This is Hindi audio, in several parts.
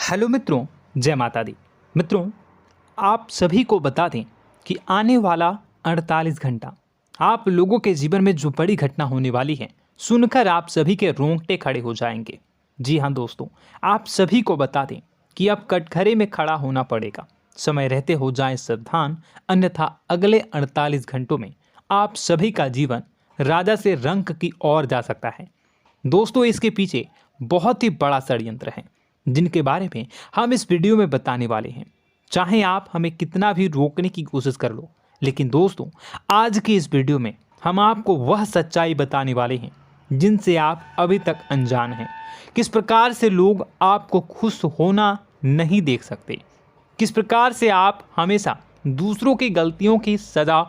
हेलो मित्रों, जय माता दी। मित्रों, आप सभी को बता दें कि आने वाला 48 घंटा आप लोगों के जीवन में जो बड़ी घटना होने वाली है, सुनकर आप सभी के रोंगटे खड़े हो जाएंगे। जी हाँ दोस्तों, आप सभी को बता दें कि अब कटघरे में खड़ा होना पड़ेगा। समय रहते हो जाएं सावधान, अन्यथा अगले 48 घंटों में आप सभी का जीवन राजा से रंक की ओर जा सकता है। दोस्तों, इसके पीछे बहुत ही बड़ा षड्यंत्र है जिनके बारे में हम इस वीडियो में बताने वाले हैं। चाहे आप हमें कितना भी रोकने की कोशिश कर लो, लेकिन दोस्तों आज की इस वीडियो में हम आपको वह सच्चाई बताने वाले हैं जिनसे आप अभी तक अनजान हैं। किस प्रकार से लोग आपको खुश होना नहीं देख सकते, किस प्रकार से आप हमेशा दूसरों की गलतियों की सज़ा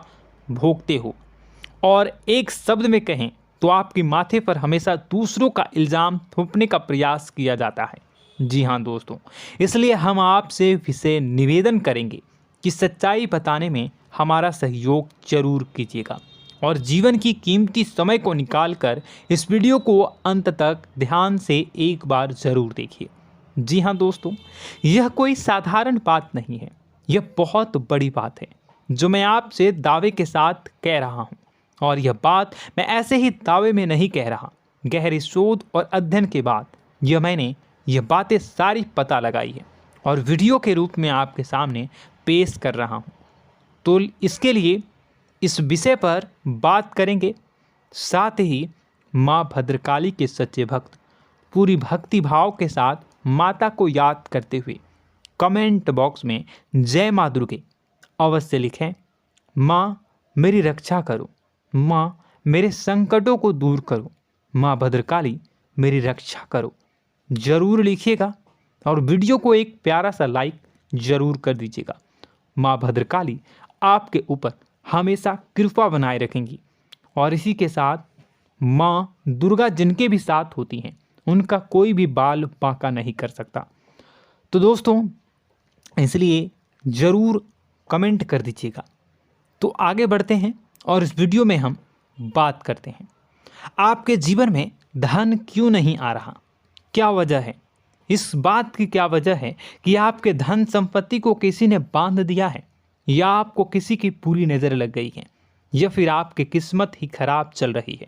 भोगते हो, और एक शब्द में कहें तो आपके माथे पर हमेशा दूसरों का इल्ज़ाम थोपने का प्रयास किया जाता है। जी हाँ दोस्तों, इसलिए हम आपसे विशेष निवेदन करेंगे कि सच्चाई बताने में हमारा सहयोग जरूर कीजिएगा और जीवन की कीमती समय को निकालकर इस वीडियो को अंत तक ध्यान से एक बार ज़रूर देखिए। जी हाँ दोस्तों, यह कोई साधारण बात नहीं है, यह बहुत बड़ी बात है जो मैं आपसे दावे के साथ कह रहा हूँ। और यह बात मैं ऐसे ही दावे में नहीं कह रहा, गहरी शोध और अध्ययन के बाद मैंने यह बातें सारी पता लगाई है और वीडियो के रूप में आपके सामने पेश कर रहा हूँ। तो इसके लिए इस विषय पर बात करेंगे। साथ ही माँ भद्रकाली के सच्चे भक्त पूरी भक्ति भाव के साथ माता को याद करते हुए कमेंट बॉक्स में जय माँ दुर्गे अवश्य लिखें। माँ मेरी रक्षा करो, माँ मेरे संकटों को दूर करो, माँ भद्रकाली मेरी रक्षा करो, जरूर लिखिएगा और वीडियो को एक प्यारा सा लाइक जरूर कर दीजिएगा। माँ भद्रकाली आपके ऊपर हमेशा कृपा बनाए रखेंगी और इसी के साथ माँ दुर्गा जिनके भी साथ होती हैं उनका कोई भी बाल बांका नहीं कर सकता। तो दोस्तों, इसलिए ज़रूर कमेंट कर दीजिएगा। तो आगे बढ़ते हैं और इस वीडियो में हम बात करते हैं, आपके जीवन में धन क्यों नहीं आ रहा, क्या वजह है। इस बात की क्या वजह है कि आपके धन संपत्ति को किसी ने बांध दिया है, या आपको किसी की पूरी नज़र लग गई है, या फिर आपकी किस्मत ही खराब चल रही है।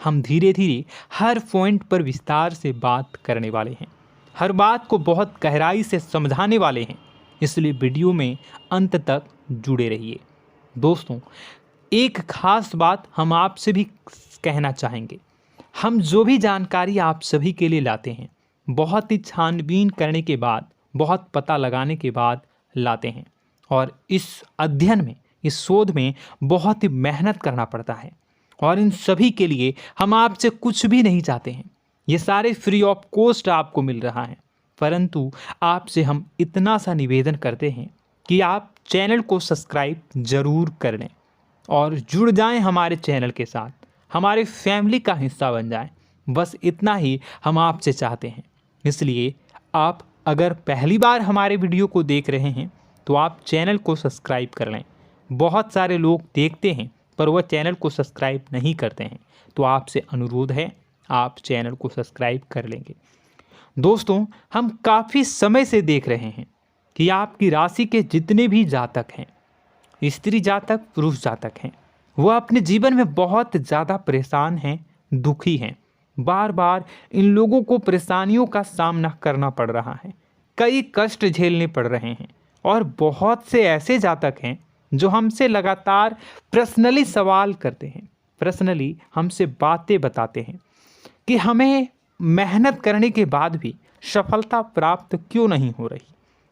हम धीरे धीरे हर पॉइंट पर विस्तार से बात करने वाले हैं, हर बात को बहुत गहराई से समझाने वाले हैं, इसलिए वीडियो में अंत तक जुड़े रहिए। दोस्तों, एक खास बात हम आपसे भी कहना चाहेंगे। हम जो भी जानकारी आप सभी के लिए लाते हैं, बहुत ही छानबीन करने के बाद, बहुत पता लगाने के बाद लाते हैं, और इस अध्ययन में, इस शोध में बहुत ही मेहनत करना पड़ता है, और इन सभी के लिए हम आपसे कुछ भी नहीं चाहते हैं। ये सारे फ्री ऑफ कॉस्ट आपको मिल रहा है, परंतु आपसे हम इतना सा निवेदन करते हैं कि आप चैनल को सब्सक्राइब ज़रूर कर लें और जुड़ जाएं हमारे चैनल के साथ, हमारे फैमिली का हिस्सा बन जाएं। बस इतना ही हम आपसे चाहते हैं। इसलिए आप अगर पहली बार हमारे वीडियो को देख रहे हैं तो आप चैनल को सब्सक्राइब कर लें। बहुत सारे लोग देखते हैं पर वह चैनल को सब्सक्राइब नहीं करते हैं, तो आपसे अनुरोध है आप चैनल को सब्सक्राइब कर लेंगे। दोस्तों, हम काफ़ी समय से देख रहे हैं कि आपकी राशि के जितने भी जातक हैं, स्त्री जातक, पुरुष जातक हैं, वह अपने जीवन में बहुत ज़्यादा परेशान हैं, दुखी हैं। बार बार इन लोगों को परेशानियों का सामना करना पड़ रहा है, कई कष्ट झेलने पड़ रहे हैं, और बहुत से ऐसे जातक हैं जो हमसे लगातार पर्सनली सवाल करते हैं, पर्सनली हमसे बातें बताते हैं कि हमें मेहनत करने के बाद भी सफलता प्राप्त क्यों नहीं हो रही,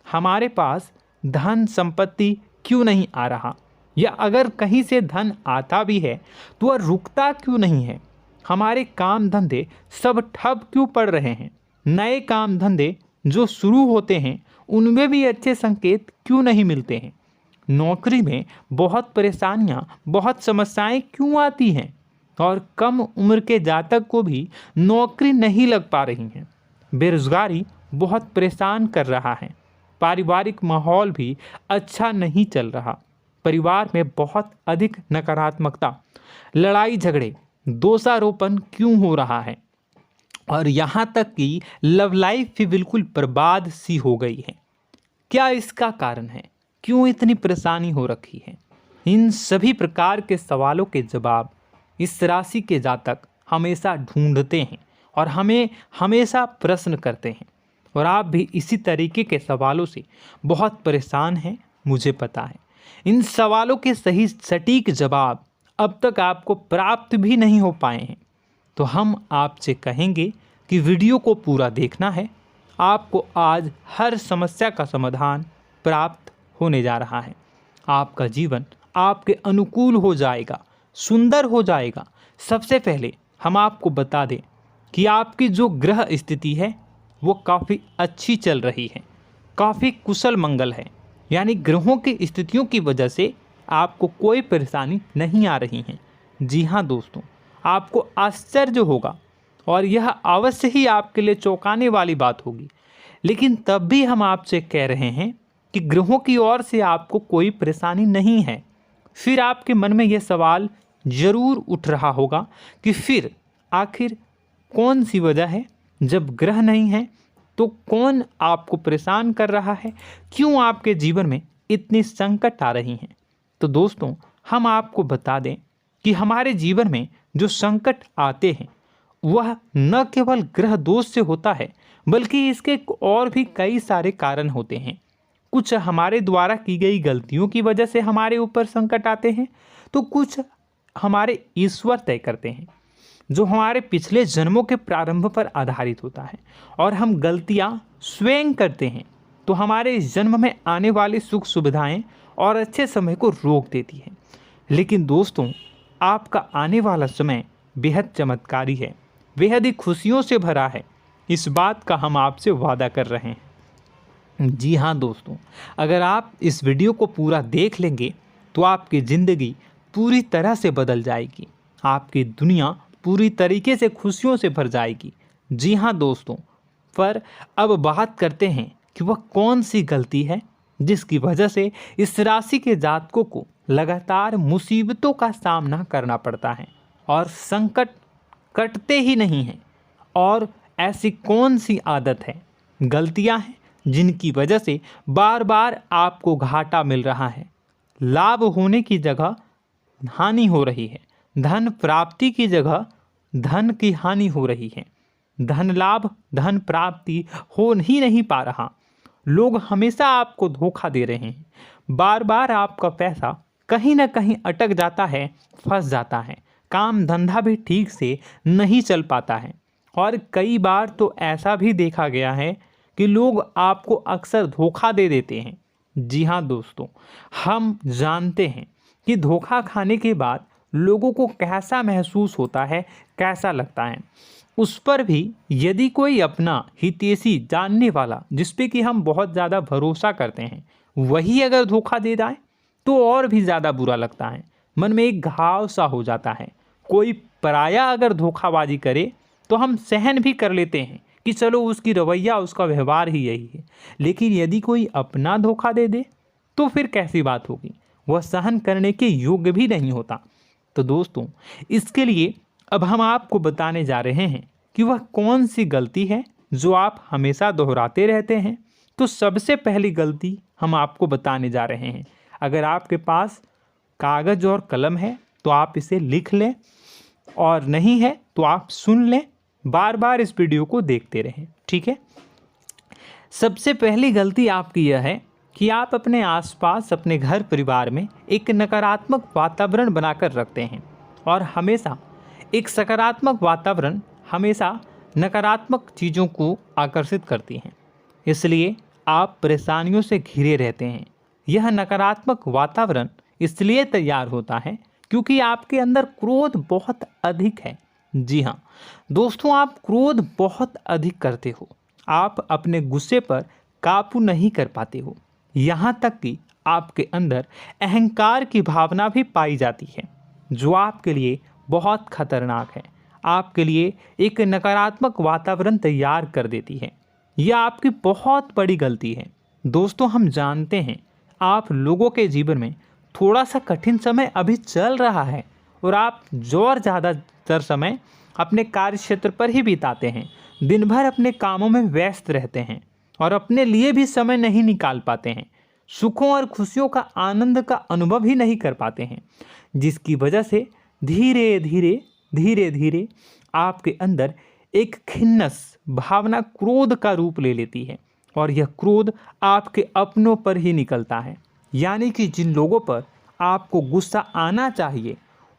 हमारे पास धन संपत्ति क्यों नहीं आ रहा, या अगर कहीं से धन आता भी है तो वह रुकता क्यों नहीं है, हमारे काम धंधे सब ठप क्यों पड़ रहे हैं, नए काम धंधे जो शुरू होते हैं उनमें भी अच्छे संकेत क्यों नहीं मिलते हैं, नौकरी में बहुत परेशानियां, बहुत समस्याएं क्यों आती हैं, और कम उम्र के जातक को भी नौकरी नहीं लग पा रही हैं, बेरोजगारी बहुत परेशान कर रहा है, पारिवारिक माहौल भी अच्छा नहीं चल रहा, परिवार में बहुत अधिक नकारात्मकता, लड़ाई झगड़े, दोषारोपण क्यों हो रहा है, और यहाँ तक कि लव लाइफ भी बिल्कुल बर्बाद सी हो गई है। क्या इसका कारण है? क्यों इतनी परेशानी हो रखी है? इन सभी प्रकार के सवालों के जवाब इस राशि के जातक हमेशा ढूंढते हैं और हमें हमेशा प्रश्न करते हैं। और आप भी इसी तरीके के सवालों से बहुत परेशान हैं, मुझे पता है। इन सवालों के सही सटीक जवाब अब तक आपको प्राप्त भी नहीं हो पाए हैं, तो हम आपसे कहेंगे कि वीडियो को पूरा देखना है। आपको आज हर समस्या का समाधान प्राप्त होने जा रहा है। आपका जीवन आपके अनुकूल हो जाएगा, सुंदर हो जाएगा। सबसे पहले हम आपको बता दें कि आपकी जो ग्रह स्थिति है वो काफ़ी अच्छी चल रही है, काफ़ी कुशल मंगल है। यानी ग्रहों की स्थितियों की वजह से आपको कोई परेशानी नहीं आ रही है। जी हाँ दोस्तों, आपको आश्चर्य होगा और यह अवश्य ही आपके लिए चौंकाने वाली बात होगी, लेकिन तब भी हम आपसे कह रहे हैं कि ग्रहों की ओर से आपको कोई परेशानी नहीं है। फिर आपके मन में यह सवाल जरूर उठ रहा होगा कि फिर आखिर कौन सी वजह है? जब ग्रह नहीं है तो कौन आपको परेशान कर रहा है? क्यों आपके जीवन में इतनी संकट आ रही हैं? तो दोस्तों, हम आपको बता दें कि हमारे जीवन में जो संकट आते हैं वह न केवल ग्रह दोष से होता है, बल्कि इसके और भी कई सारे कारण होते हैं। कुछ हमारे द्वारा की गई गलतियों की वजह से हमारे ऊपर संकट आते हैं, तो कुछ हमारे ईश्वर तय करते हैं, जो हमारे पिछले जन्मों के प्रारंभ पर आधारित होता है। और हम गलतियां स्वयं करते हैं तो हमारे इस जन्म में आने वाली सुख सुविधाएं और अच्छे समय को रोक देती है। लेकिन दोस्तों, आपका आने वाला समय बेहद चमत्कारी है, बेहद ही खुशियों से भरा है। इस बात का हम आपसे वादा कर रहे हैं। जी हाँ दोस्तों, अगर आप इस वीडियो को पूरा देख लेंगे तो आपकी ज़िंदगी पूरी तरह से बदल जाएगी, आपकी दुनिया पूरी तरीके से खुशियों से भर जाएगी। जी हाँ दोस्तों, पर अब बात करते हैं कि वह कौन सी गलती है जिसकी वजह से इस राशि के जातकों को लगातार मुसीबतों का सामना करना पड़ता है और संकट कटते ही नहीं हैं। और ऐसी कौन सी आदत है, गलतियां हैं जिनकी वजह से बार बार आपको घाटा मिल रहा है, लाभ होने की जगह हानि हो रही है, धन प्राप्ति की जगह धन की हानि हो रही है, धन लाभ धन प्राप्ति हो ही नहीं पा रहा, लोग हमेशा आपको धोखा दे रहे हैं, बार बार आपका पैसा कहीं ना कहीं अटक जाता है, फंस जाता है, काम धंधा भी ठीक से नहीं चल पाता है। और कई बार तो ऐसा भी देखा गया है कि लोग आपको अक्सर धोखा दे देते हैं। जी हाँ दोस्तों, हम जानते हैं कि धोखा खाने के बाद लोगों को कैसा महसूस होता है, कैसा लगता है। उस पर भी यदि कोई अपना हितैषी जानने वाला, जिस पे कि हम बहुत ज़्यादा भरोसा करते हैं, वही अगर धोखा दे जाए तो और भी ज़्यादा बुरा लगता है, मन में एक घाव सा हो जाता है। कोई पराया अगर धोखाबाजी करे तो हम सहन भी कर लेते हैं कि चलो उसकी रवैया, उसका व्यवहार ही यही है। लेकिन यदि कोई अपना धोखा दे दे तो फिर कैसी बात होगी, वह सहन करने के योग्य भी नहीं होता। तो दोस्तों, इसके लिए अब हम आपको बताने जा रहे हैं कि वह कौन सी गलती है जो आप हमेशा दोहराते रहते हैं। तो सबसे पहली गलती हम आपको बताने जा रहे हैं। अगर आपके पास कागज़ और कलम है तो आप इसे लिख लें, और नहीं है तो आप सुन लें, बार बार इस वीडियो को देखते रहें, ठीक है। सबसे पहली गलती आपकी यह है कि आप अपने आसपास, अपने घर परिवार में एक नकारात्मक वातावरण बनाकर रखते हैं, और हमेशा एक सकारात्मक वातावरण हमेशा नकारात्मक चीज़ों को आकर्षित करती हैं। इसलिए आप परेशानियों से घिरे रहते हैं। यह नकारात्मक वातावरण इसलिए तैयार होता है क्योंकि आपके अंदर क्रोध बहुत अधिक है। जी हाँ दोस्तों, आप क्रोध बहुत अधिक करते हो, आप अपने गुस्से पर काबू नहीं कर पाते हो, यहाँ तक कि आपके अंदर अहंकार की भावना भी पाई जाती है, जो आपके लिए बहुत खतरनाक है, आपके लिए एक नकारात्मक वातावरण तैयार कर देती है। यह आपकी बहुत बड़ी गलती है। दोस्तों, हम जानते हैं आप लोगों के जीवन में थोड़ा सा कठिन समय अभी चल रहा है, और आप जो ज़्यादातर समय अपने कार्य क्षेत्र पर ही बिताते हैं, दिन भर अपने कामों में व्यस्त रहते हैं और अपने लिए भी समय नहीं निकाल पाते हैं, सुखों और खुशियों का आनंद का अनुभव ही नहीं कर पाते हैं, जिसकी वजह से धीरे धीरे धीरे धीरे आपके अंदर एक खिन्नस भावना क्रोध का रूप ले लेती है और यह क्रोध आपके अपनों पर ही निकलता है। यानी कि जिन लोगों पर आपको गुस्सा आना चाहिए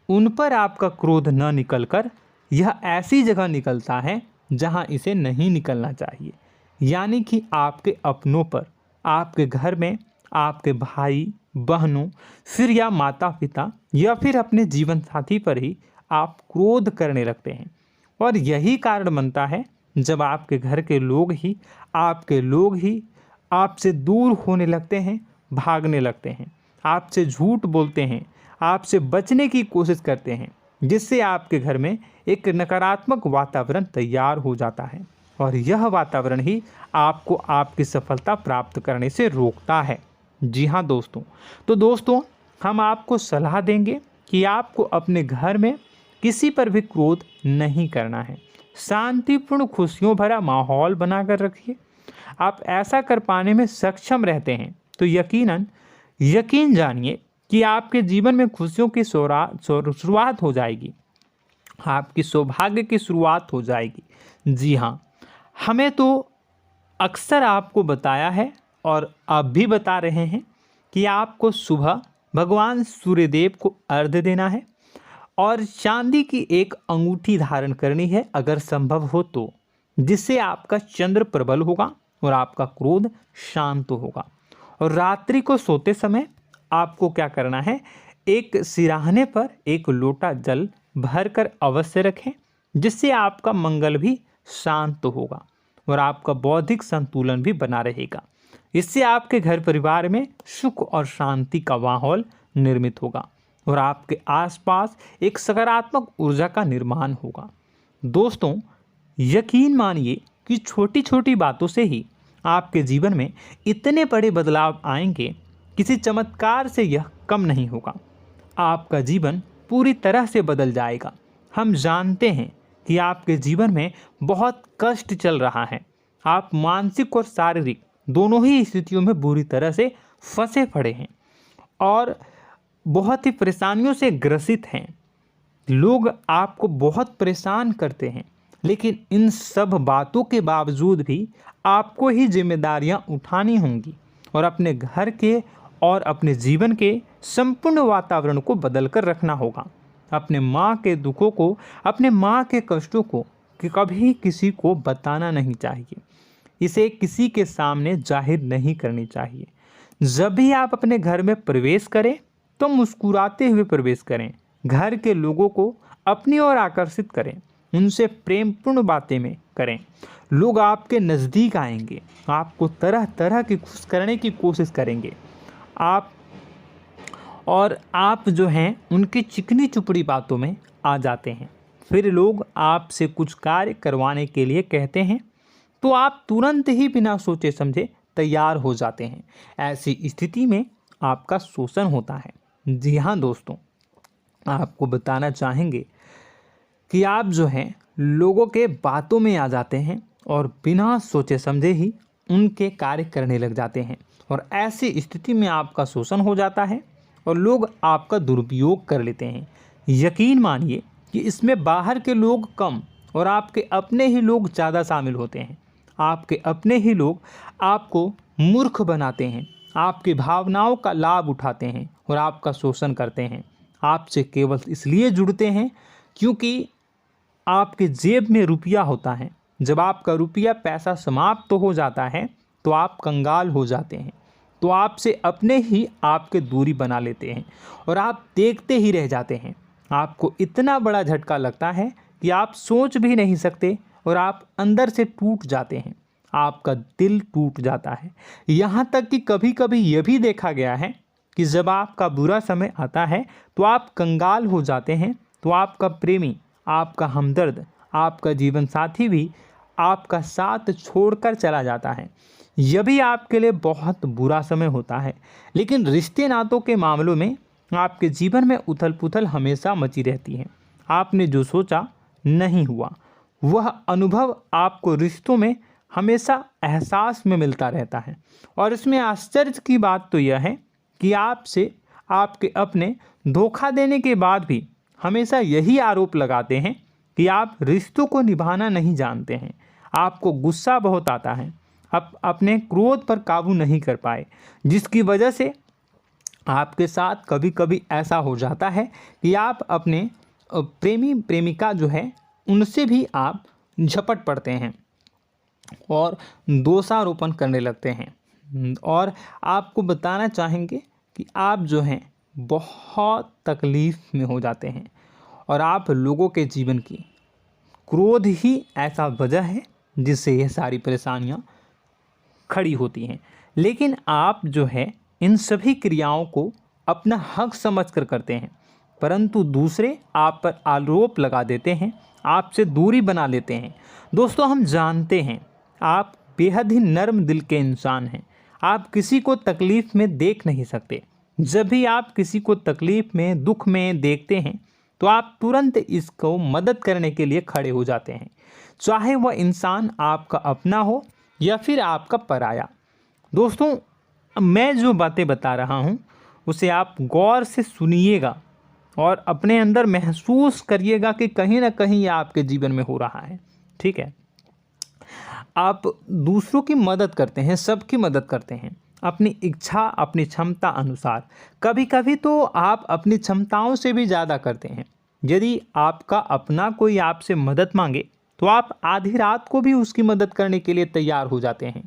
उन पर आपका क्रोध न निकलकर यह ऐसी जगह निकलता है जहां इसे नहीं निकलना चाहिए। यानी कि आपके अपनों पर, आपके घर में आपके भाई बहनों, फिर या माता पिता या फिर अपने जीवन साथी पर ही आप क्रोध करने लगते हैं। और यही कारण बनता है जब आपके घर के लोग ही आपसे दूर होने लगते हैं, भागने लगते हैं, आपसे झूठ बोलते हैं, आपसे बचने की कोशिश करते हैं, जिससे आपके घर में एक नकारात्मक वातावरण तैयार हो जाता है और यह वातावरण ही आपको आपकी सफलता प्राप्त करने से रोकता है। जी हाँ दोस्तों, तो दोस्तों हम आपको सलाह देंगे कि आपको अपने घर में किसी पर भी क्रोध नहीं करना है। शांतिपूर्ण खुशियों भरा माहौल बनाकर रखिए। आप ऐसा कर पाने में सक्षम रहते हैं तो यकीन जानिए कि आपके जीवन में खुशियों की शुरुआत हो जाएगी, आपकी सौभाग्य की शुरुआत हो जाएगी। जी हाँ, हमें तो अक्सर आपको बताया है और आप भी बता रहे हैं कि आपको सुबह भगवान सूर्यदेव को अर्घ्य देना है और चांदी की एक अंगूठी धारण करनी है अगर संभव हो तो, जिससे आपका चंद्र प्रबल होगा और आपका क्रोध शांत होगा। और रात्रि को सोते समय आपको क्या करना है, एक सिराहने पर एक लोटा जल भरकर अवश्य रखें, जिससे आपका मंगल भी शांत होगा और आपका बौद्धिक संतुलन भी बना रहेगा। इससे आपके घर परिवार में सुख और शांति का माहौल निर्मित होगा और आपके आसपास एक सकारात्मक ऊर्जा का निर्माण होगा। दोस्तों यकीन मानिए कि छोटी छोटी बातों से ही आपके जीवन में इतने बड़े बदलाव आएंगे, किसी चमत्कार से यह कम नहीं होगा। आपका जीवन पूरी तरह से बदल जाएगा। हम जानते हैं कि आपके जीवन में बहुत कष्ट चल रहा है, आप मानसिक और शारीरिक दोनों ही स्थितियों में बुरी तरह से फंसे पड़े हैं और बहुत ही परेशानियों से ग्रसित हैं। लोग आपको बहुत परेशान करते हैं, लेकिन इन सब बातों के बावजूद भी आपको ही जिम्मेदारियां उठानी होंगी और अपने घर के और अपने जीवन के संपूर्ण वातावरण को बदल कर रखना होगा। अपने माँ के दुखों को, अपने माँ के कष्टों को कभी किसी को बताना नहीं चाहिए, इसे किसी के सामने जाहिर नहीं करनी चाहिए। जब भी आप अपने घर में प्रवेश करें तो मुस्कुराते हुए प्रवेश करें, घर के लोगों को अपनी ओर आकर्षित करें, उनसे प्रेमपूर्ण बातें में करें। लोग आपके नज़दीक आएंगे, आपको तरह तरह की खुश करने की कोशिश करेंगे। आप जो हैं उनकी चिकनी चुपड़ी बातों में आ जाते हैं। फिर लोग आपसे कुछ कार्य करवाने के लिए कहते हैं तो आप तुरंत ही बिना सोचे समझे तैयार हो जाते हैं। ऐसी स्थिति में आपका शोषण होता है। जी हाँ दोस्तों, आपको बताना चाहेंगे कि आप जो हैं लोगों के बातों में आ जाते हैं और बिना सोचे समझे ही उनके कार्य करने लग जाते हैं और ऐसी स्थिति में आपका शोषण हो जाता है और लोग आपका दुरुपयोग कर लेते हैं। यकीन मानिए कि इसमें बाहर के लोग कम और आपके अपने ही लोग ज़्यादा शामिल होते हैं। आपके अपने ही लोग आपको मूर्ख बनाते हैं, आपकी भावनाओं का लाभ उठाते हैं और आपका शोषण करते हैं। आपसे केवल इसलिए जुड़ते हैं क्योंकि आपके जेब में रुपया होता है। जब आपका रुपया पैसा समाप्त हो जाता है तो आप कंगाल हो जाते हैं, तो आपसे अपने ही आपके दूरी बना लेते हैं और आप देखते ही रह जाते हैं। आपको इतना बड़ा झटका लगता है कि आप सोच भी नहीं सकते और आप अंदर से टूट जाते हैं, आपका दिल टूट जाता है। यहाँ तक कि कभी कभी यह भी देखा गया है कि जब आपका बुरा समय आता है तो आप कंगाल हो जाते हैं, तो आपका प्रेमी, आपका हमदर्द, आपका जीवन साथी भी आपका साथ छोड़कर चला जाता है। यह भी आपके लिए बहुत बुरा समय होता है। लेकिन रिश्ते नातों के मामलों में आपके जीवन में उथल पुथल हमेशा मची रहती है। आपने जो सोचा नहीं हुआ। वह अनुभव आपको रिश्तों में हमेशा एहसास में मिलता रहता है। और इसमें आश्चर्य की बात तो यह है कि आपसे आपके अपने धोखा देने के बाद भी हमेशा यही आरोप लगाते हैं कि आप रिश्तों को निभाना नहीं जानते हैं। आपको गुस्सा बहुत आता है, आप अपने क्रोध पर काबू नहीं कर पाए, जिसकी वजह से आपके साथ कभी कभी ऐसा हो जाता है कि आप अपने प्रेमी प्रेमिका जो है उनसे भी आप झपट पड़ते हैं और दोषारोपण करने लगते हैं। और आपको बताना चाहेंगे कि आप जो हैं बहुत तकलीफ़ में हो जाते हैं और आप लोगों के जीवन की क्रोध ही ऐसा वजह है जिससे यह सारी परेशानियां खड़ी होती हैं। लेकिन आप जो है इन सभी क्रियाओं को अपना हक समझकर करते हैं, परंतु दूसरे आप पर आरोप लगा देते हैं, आपसे दूरी बना लेते हैं। दोस्तों, हम जानते हैं आप बेहद ही नर्म दिल के इंसान हैं। आप किसी को तकलीफ़ में देख नहीं सकते। जब भी आप किसी को तकलीफ़ में, दुख में देखते हैं तो आप तुरंत इसको मदद करने के लिए खड़े हो जाते हैं, चाहे वह इंसान आपका अपना हो या फिर आपका पराया। दोस्तों, मैं जो बातें बता रहा हूँ उसे आप गौर से सुनिएगा और अपने अंदर महसूस करिएगा कि कहीं ना कहीं यह आपके जीवन में हो रहा है। ठीक है, आप दूसरों की मदद करते हैं, सबकी मदद करते हैं अपनी इच्छा, अपनी क्षमता अनुसार। कभी कभी तो आप अपनी क्षमताओं से भी ज़्यादा करते हैं। यदि आपका अपना कोई आपसे मदद मांगे तो आप आधी रात को भी उसकी मदद करने के लिए तैयार हो जाते हैं।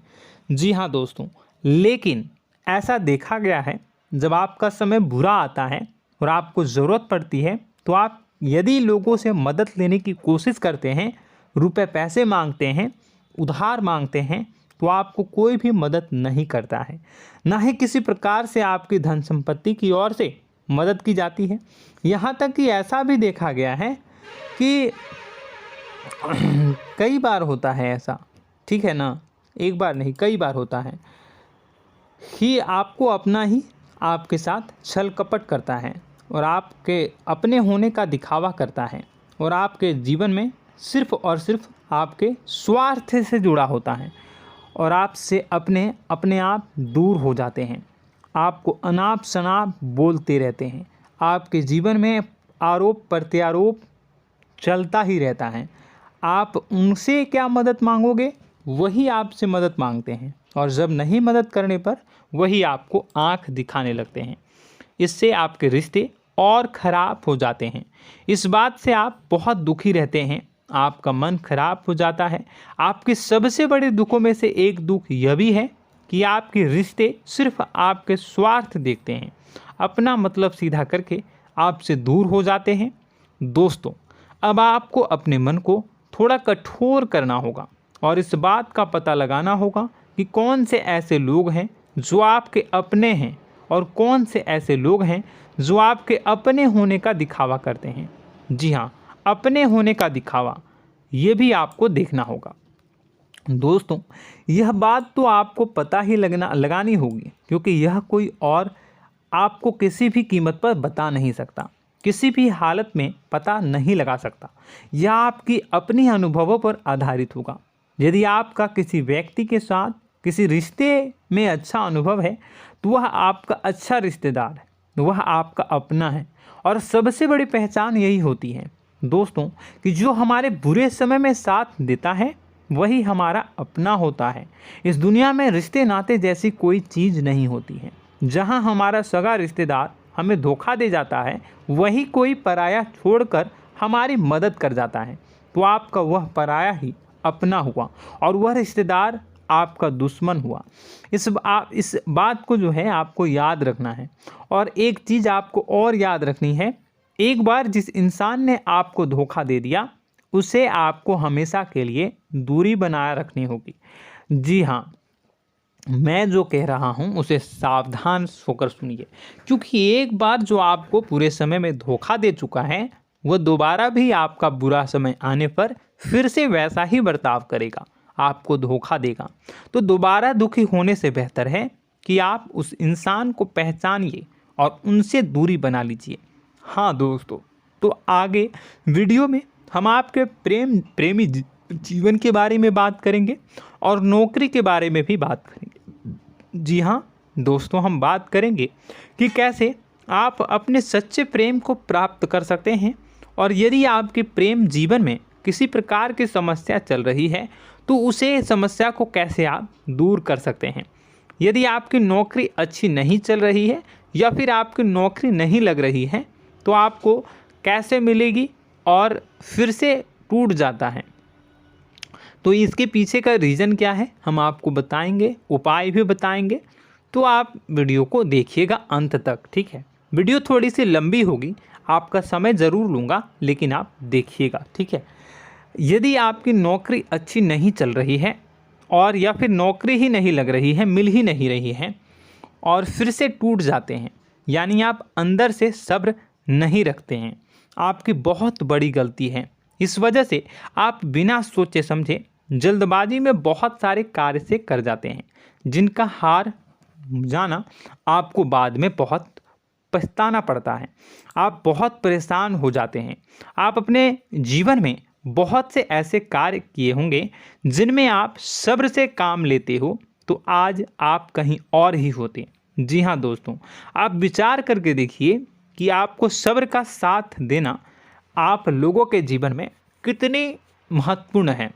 जी हाँ दोस्तों, लेकिन ऐसा देखा गया है जब आपका समय बुरा आता है और आपको ज़रूरत पड़ती है तो आप यदि लोगों से मदद लेने की कोशिश करते हैं, रुपए पैसे मांगते हैं, उधार मांगते हैं, तो आपको कोई भी मदद नहीं करता है। ना ही किसी प्रकार से आपकी धन संपत्ति की ओर से मदद की जाती है। यहाँ तक कि ऐसा भी देखा गया है कि कई बार होता है ऐसा, ठीक है ना, एक बार नहीं कई बार होता है कि आपको अपना ही आपके साथ छल कपट करता है और आपके अपने होने का दिखावा करता है और आपके जीवन में सिर्फ और सिर्फ आपके स्वार्थ से जुड़ा होता है और आपसे अपने आप दूर हो जाते हैं। आपको अनाप शनाप बोलते रहते हैं। आपके जीवन में आरोप प्रत्यारोप चलता ही रहता है। आप उनसे क्या मदद मांगोगे, वही आपसे मदद मांगते हैं और जब नहीं मदद करने पर वही आपको आंख दिखाने लगते हैं। इससे आपके रिश्ते और ख़राब हो जाते हैं। इस बात से आप बहुत दुखी रहते हैं, आपका मन खराब हो जाता है। आपके सबसे बड़े दुखों में से एक दुख यह भी है कि आपके रिश्ते सिर्फ आपके स्वार्थ देखते हैं, अपना मतलब सीधा करके आपसे दूर हो जाते हैं। दोस्तों, अब आपको अपने मन को थोड़ा कठोर करना होगा और इस बात का पता लगाना होगा कि कौन से ऐसे लोग हैं जो आपके अपने हैं और कौन से ऐसे लोग हैं जो आपके अपने होने का दिखावा करते हैं। जी हाँ, अपने होने का दिखावा, ये भी आपको देखना होगा। दोस्तों, यह बात तो आपको पता ही लगानी होगी, क्योंकि यह कोई और आपको किसी भी कीमत पर बता नहीं सकता, किसी भी हालत में पता नहीं लगा सकता। यह आपकी अपनी अनुभवों पर आधारित होगा। यदि आपका किसी व्यक्ति के साथ किसी रिश्ते में अच्छा अनुभव है तो वह आपका अच्छा रिश्तेदार है, वह आपका अपना है। और सबसे बड़ी पहचान यही होती है दोस्तों कि जो हमारे बुरे समय में साथ देता है वही हमारा अपना होता है। इस दुनिया में रिश्ते नाते जैसी कोई चीज़ नहीं होती है। जहां हमारा सगा रिश्तेदार हमें धोखा दे जाता है, वही कोई पराया छोड़कर हमारी मदद कर जाता है, तो आपका वह पराया ही अपना हुआ और वह रिश्तेदार आपका दुश्मन हुआ। इस बात को जो है आपको याद रखना है। और एक चीज़ आपको और याद रखनी है, एक बार जिस इंसान ने आपको धोखा दे दिया उसे आपको हमेशा के लिए दूरी बनाए रखनी होगी। जी हाँ, मैं जो कह रहा हूँ उसे सावधान होकर सुनिए, क्योंकि एक बार जो आपको पूरे समय में धोखा दे चुका है वह दोबारा भी आपका बुरा समय आने पर फिर से वैसा ही बर्ताव करेगा, आपको धोखा देगा। तो दोबारा दुखी होने से बेहतर है कि आप उस इंसान को पहचानिए और उनसे दूरी बना लीजिए। हाँ दोस्तों, तो आगे वीडियो में हम आपके प्रेमी जीवन के बारे में बात करेंगे और नौकरी के बारे में भी बात करेंगे। जी हाँ दोस्तों, हम बात करेंगे कि कैसे आप अपने सच्चे प्रेम को प्राप्त कर सकते हैं, और यदि आपके प्रेम जीवन में किसी प्रकार की समस्या चल रही है तो उसे समस्या को कैसे आप दूर कर सकते हैं। यदि आपकी नौकरी अच्छी नहीं चल रही है या फिर आपकी नौकरी नहीं लग रही है तो आपको कैसे मिलेगी और फिर से टूट जाता है, तो इसके पीछे का रीज़न क्या है हम आपको बताएंगे, उपाय भी बताएंगे। तो आप वीडियो को देखिएगा अंत तक, ठीक है। वीडियो थोड़ी सी लंबी होगी, आपका समय ज़रूर लूँगा, लेकिन आप देखिएगा, ठीक है। यदि आपकी नौकरी अच्छी नहीं चल रही है और या फिर नौकरी ही नहीं लग रही है, मिल ही नहीं रही है और फिर से टूट जाते हैं, यानी आप अंदर से सब्र नहीं रखते हैं, आपकी बहुत बड़ी गलती है। इस वजह से आप बिना सोचे समझे जल्दबाजी में बहुत सारे कार्य से कर जाते हैं, जिनका हार जाना आपको बाद में बहुत पछताना पड़ता है। आप बहुत परेशान हो जाते हैं। आप अपने जीवन में बहुत से ऐसे कार्य किए होंगे जिनमें आप सब्र से काम लेते हो, तो आज आप कहीं और ही होते। जी हाँ दोस्तों, आप विचार करके देखिए कि आपको सब्र का साथ देना आप लोगों के जीवन में कितने महत्वपूर्ण है।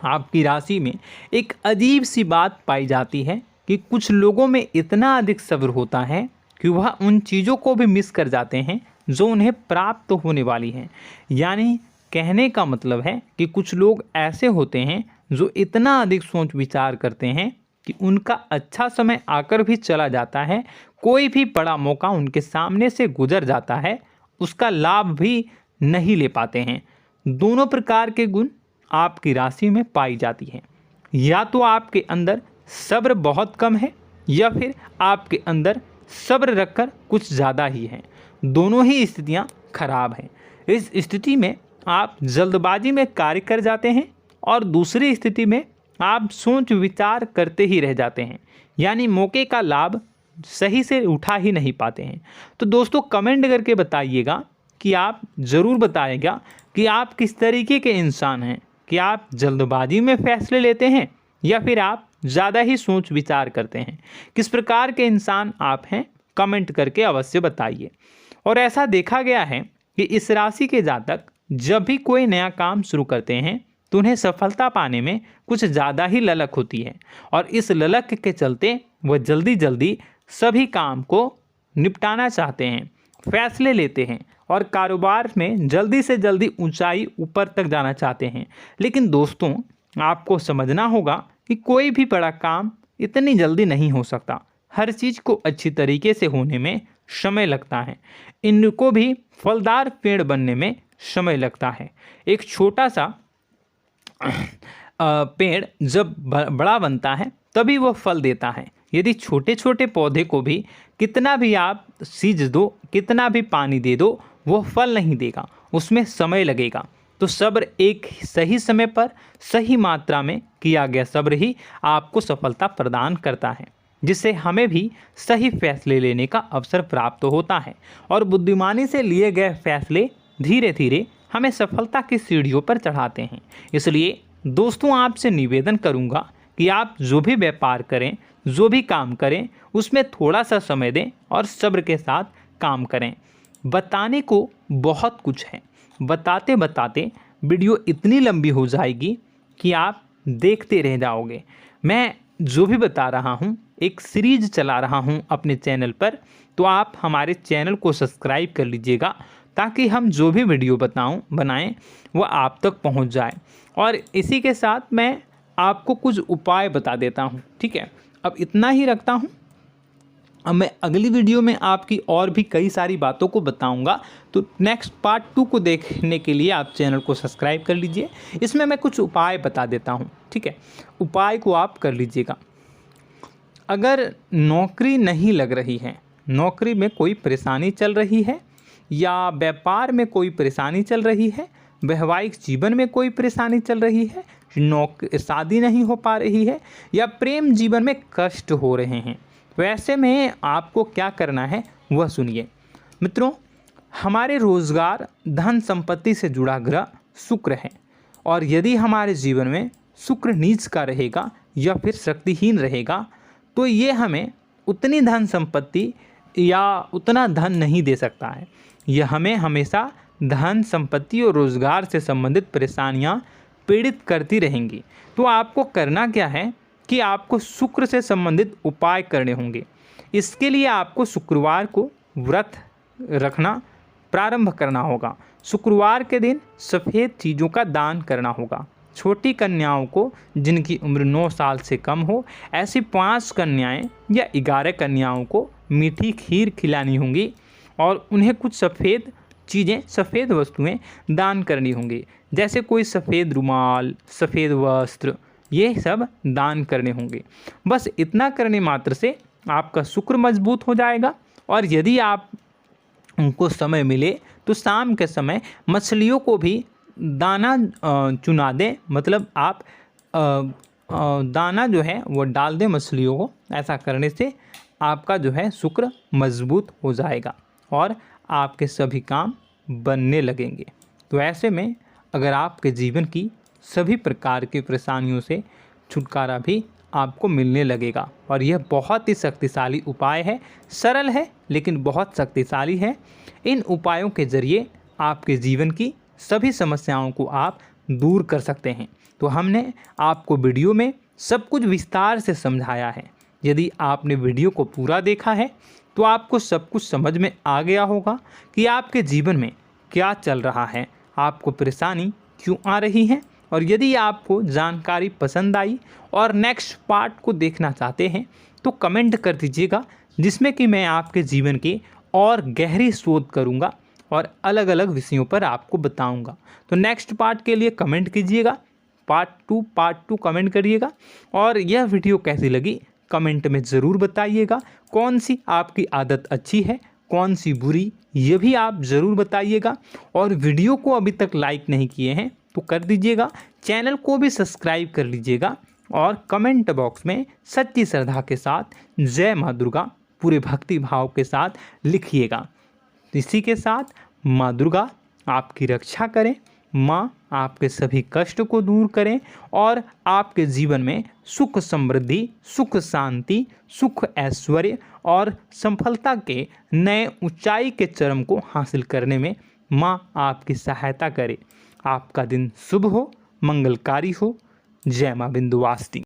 आपकी राशि में एक अजीब सी बात पाई जाती है कि कुछ लोगों में इतना अधिक सब्र होता है कि वह उन चीज़ों को भी मिस कर जाते हैं जो उन्हें प्राप्त होने वाली हैं। यानी कहने का मतलब है कि कुछ लोग ऐसे होते हैं जो इतना अधिक सोच विचार करते हैं कि उनका अच्छा समय आकर भी चला जाता है, कोई भी बड़ा मौका उनके सामने से गुजर जाता है, उसका लाभ भी नहीं ले पाते हैं। दोनों प्रकार के गुण आपकी राशि में पाई जाती हैं। या तो आपके अंदर सब्र बहुत कम है या फिर आपके अंदर सब्र रखकर कुछ ज़्यादा ही है। दोनों ही स्थितियाँ खराब हैं। इस स्थिति में आप जल्दबाजी में कार्य कर जाते हैं और दूसरी स्थिति में आप सोच विचार करते ही रह जाते हैं, यानी मौके का लाभ सही से उठा ही नहीं पाते हैं। तो दोस्तों कमेंट करके बताइएगा कि आप ज़रूर बताइएगा कि आप किस तरीके के इंसान हैं, कि आप जल्दबाजी में फैसले लेते हैं या फिर आप ज़्यादा ही सोच विचार करते हैं। किस प्रकार के इंसान आप हैं, कमेंट करके अवश्य बताइए। और ऐसा देखा गया है कि इस राशि के जातक जब भी कोई नया काम शुरू करते हैं तो उन्हें सफलता पाने में कुछ ज़्यादा ही ललक होती है, और इस ललक के चलते वह जल्दी जल्दी सभी काम को निपटाना चाहते हैं, फैसले लेते हैं और कारोबार में जल्दी से जल्दी ऊंचाई ऊपर तक जाना चाहते हैं। लेकिन दोस्तों आपको समझना होगा कि कोई भी बड़ा काम इतनी जल्दी नहीं हो सकता। हर चीज़ को अच्छी तरीके से होने में समय लगता है। इनको भी फलदार पेड़ बनने में समय लगता है। एक छोटा सा पेड़ जब बड़ा बनता है तभी वह फल देता है। यदि छोटे छोटे पौधे को भी कितना भी आप सींच दो, कितना भी पानी दे दो, वो फल नहीं देगा, उसमें समय लगेगा। तो सब्र एक सही समय पर सही मात्रा में किया गया सब्र ही आपको सफलता प्रदान करता है, जिससे हमें भी सही फैसले लेने का अवसर प्राप्त होता है। और बुद्धिमानी से लिए गए फैसले धीरे धीरे हमें सफलता की सीढ़ियों पर चढ़ाते हैं। इसलिए दोस्तों आपसे निवेदन करूंगा कि आप जो भी व्यापार करें, जो भी काम करें, उसमें थोड़ा सा समय दें और सब्र के साथ काम करें। बताने को बहुत कुछ है, बताते बताते वीडियो इतनी लंबी हो जाएगी कि आप देखते रह जाओगे। मैं जो भी बता रहा हूँ एक सीरीज चला रहा हूँ अपने चैनल पर, तो आप हमारे चैनल को सब्सक्राइब कर लीजिएगा ताकि हम जो भी वीडियो बनाएं वो आप तक पहुँच जाए। और इसी के साथ मैं आपको कुछ उपाय बता देता हूँ, ठीक है। अब इतना ही रखता हूँ। अब मैं अगली वीडियो में आपकी और भी कई सारी बातों को बताऊंगा। तो नेक्स्ट पार्ट 2 को देखने के लिए आप चैनल को सब्सक्राइब कर लीजिए। इसमें मैं कुछ उपाय बता देता हूं, ठीक है। उपाय को आप कर लीजिएगा। अगर नौकरी नहीं लग रही है, नौकरी में कोई परेशानी चल रही है, या व्यापार में कोई परेशानी चल रही है, वैवाहिक जीवन में कोई परेशानी चल रही है, शादी नहीं हो पा रही है, या प्रेम जीवन में कष्ट हो रहे हैं, वैसे में आपको क्या करना है वह सुनिए। मित्रों, हमारे रोजगार धन संपत्ति से जुड़ा ग्रह शुक्र है, और यदि हमारे जीवन में शुक्र नीच का रहेगा या फिर शक्तिहीन रहेगा तो ये हमें उतनी धन संपत्ति या उतना धन नहीं दे सकता है। यह हमें हमेशा धन संपत्ति और रोजगार से संबंधित परेशानियां पीड़ित करती रहेंगी। तो आपको करना क्या है कि आपको शुक्र से संबंधित उपाय करने होंगे। इसके लिए आपको शुक्रवार को व्रत रखना प्रारंभ करना होगा। शुक्रवार के दिन सफ़ेद चीज़ों का दान करना होगा। छोटी कन्याओं को जिनकी उम्र 9 साल से कम हो, ऐसी 5 कन्याएं या 11 कन्याओं को मीठी खीर खिलानी होंगी और उन्हें कुछ सफ़ेद चीज़ें, सफ़ेद वस्तुएं दान करनी होंगी, जैसे कोई सफ़ेद रुमाल, सफ़ेद वस्त्र, ये सब दान करने होंगे। बस इतना करने मात्र से आपका शुक्र मजबूत हो जाएगा। और यदि आप उनको समय मिले तो शाम के समय मछलियों को भी दाना चुना दें, मतलब आप दाना जो है वो डाल दें मछलियों को। ऐसा करने से आपका जो है शुक्र मजबूत हो जाएगा और आपके सभी काम बनने लगेंगे। तो ऐसे में अगर आपके जीवन की सभी प्रकार की परेशानियों से छुटकारा भी आपको मिलने लगेगा। और यह बहुत ही शक्तिशाली उपाय है, सरल है लेकिन बहुत शक्तिशाली है। इन उपायों के ज़रिए आपके जीवन की सभी समस्याओं को आप दूर कर सकते हैं। तो हमने आपको वीडियो में सब कुछ विस्तार से समझाया है। यदि आपने वीडियो को पूरा देखा है तो आपको सब कुछ समझ में आ गया होगा कि आपके जीवन में क्या चल रहा है, आपको परेशानी क्यों आ रही है। और यदि आपको जानकारी पसंद आई और नेक्स्ट पार्ट को देखना चाहते हैं तो कमेंट कर दीजिएगा, जिसमें कि मैं आपके जीवन की और गहरी शोध करूंगा और अलग अलग विषयों पर आपको बताऊंगा। तो नेक्स्ट पार्ट के लिए कमेंट कीजिएगा, पार्ट टू कमेंट करिएगा। और यह वीडियो कैसी लगी कमेंट में ज़रूर बताइएगा। कौन सी आपकी आदत अच्छी है, कौन सी बुरी, ये भी आप ज़रूर बताइएगा। और वीडियो को अभी तक लाइक नहीं किए हैं तो कर दीजिएगा, चैनल को भी सब्सक्राइब कर लीजिएगा और कमेंट बॉक्स में सच्ची श्रद्धा के साथ जय माँ दुर्गा पूरे भक्ति भाव के साथ लिखिएगा। इसी के साथ माँ दुर्गा आपकी रक्षा करें, माँ आपके सभी कष्ट को दूर करें और आपके जीवन में सुख समृद्धि, सुख शांति, सुख ऐश्वर्य और सफलता के नए ऊंचाई के चरम को हासिल करने में माँ आपकी सहायता करे। आपका दिन शुभ हो, मंगलकारी हो। जय माँ विंध्यवासिनी।